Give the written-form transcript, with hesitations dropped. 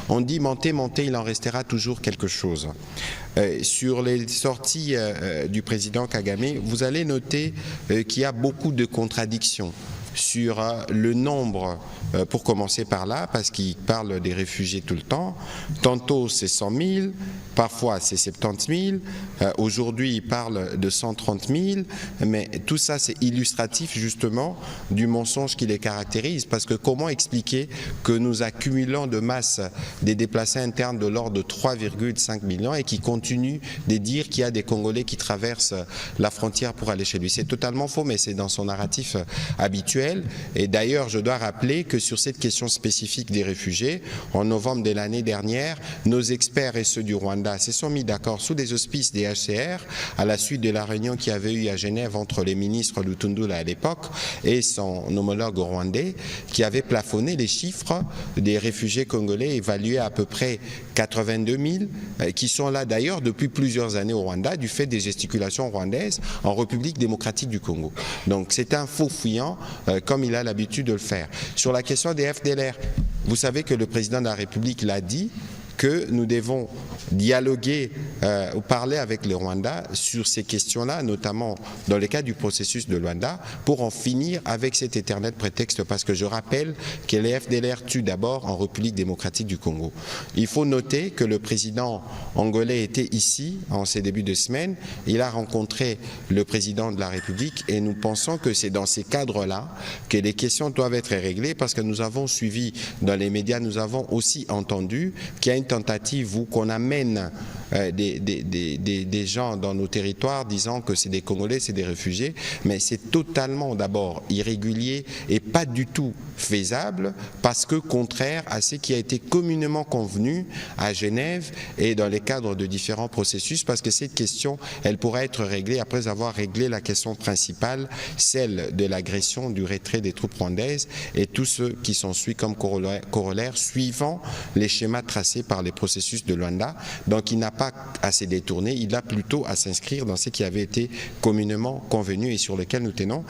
On dit monter, monter, il en restera toujours quelque chose. Sur les sorties du président Kagame, vous allez noter qu'il y a beaucoup de contradictions sur le nombre, pour commencer par là, parce qu'il parle des réfugiés tout le temps. Tantôt c'est 100 000, parfois c'est 70 000, aujourd'hui il parle de 130 000, mais tout ça c'est illustratif justement du mensonge qui les caractérise, parce que comment expliquer que nous accumulons de masse des déplacés internes de l'ordre de 3,5 millions et qui continuent de dire qu'il y a des Congolais qui traversent la frontière pour aller chez lui. C'est totalement faux, mais c'est dans son narratif habituel. Et d'ailleurs, je dois rappeler que sur cette question spécifique des réfugiés, en novembre de l'année dernière, nos experts et ceux du Rwanda se sont mis d'accord sous les auspices des HCR à la suite de la réunion qu'il y avait eu à Genève entre les ministres Lutundula à l'époque et son homologue rwandais, qui avait plafonné les chiffres des réfugiés congolais évalués à peu près 82 000, qui sont là d'ailleurs depuis plusieurs années au Rwanda du fait des gesticulations rwandaises en République démocratique du Congo. Donc c'est un faux fuyant comme il a l'habitude de le faire. Sur la question des FDLR, vous savez que le président de la République l'a dit, que nous devons dialoguer ou parler avec le Rwanda sur ces questions-là, notamment dans le cadre du processus de Luanda, pour en finir avec cet éternel prétexte, parce que je rappelle que les FDLR tuent d'abord en République démocratique du Congo. Il faut noter que le président angolais était ici en ces débuts de semaine, il a rencontré le président de la République et nous pensons que c'est dans ces cadres-là que les questions doivent être réglées, parce que nous avons suivi dans les médias, nous avons aussi entendu qu'il y a une tentative où qu'on amène des gens dans nos territoires disant que c'est des Congolais, c'est des réfugiés, mais c'est totalement d'abord irrégulier et pas du tout faisable, parce que contraire à ce qui a été communément convenu à Genève et dans les cadres de différents processus, parce que cette question, elle pourrait être réglée après avoir réglé la question principale, celle de l'agression, du retrait des troupes rwandaises et tout ce qui s'ensuit comme corollaire suivant les schémas tracés par les processus de Luanda. Donc il n'a pas à se détourner, il a plutôt à s'inscrire dans ce qui avait été communément convenu et sur lequel nous tenons.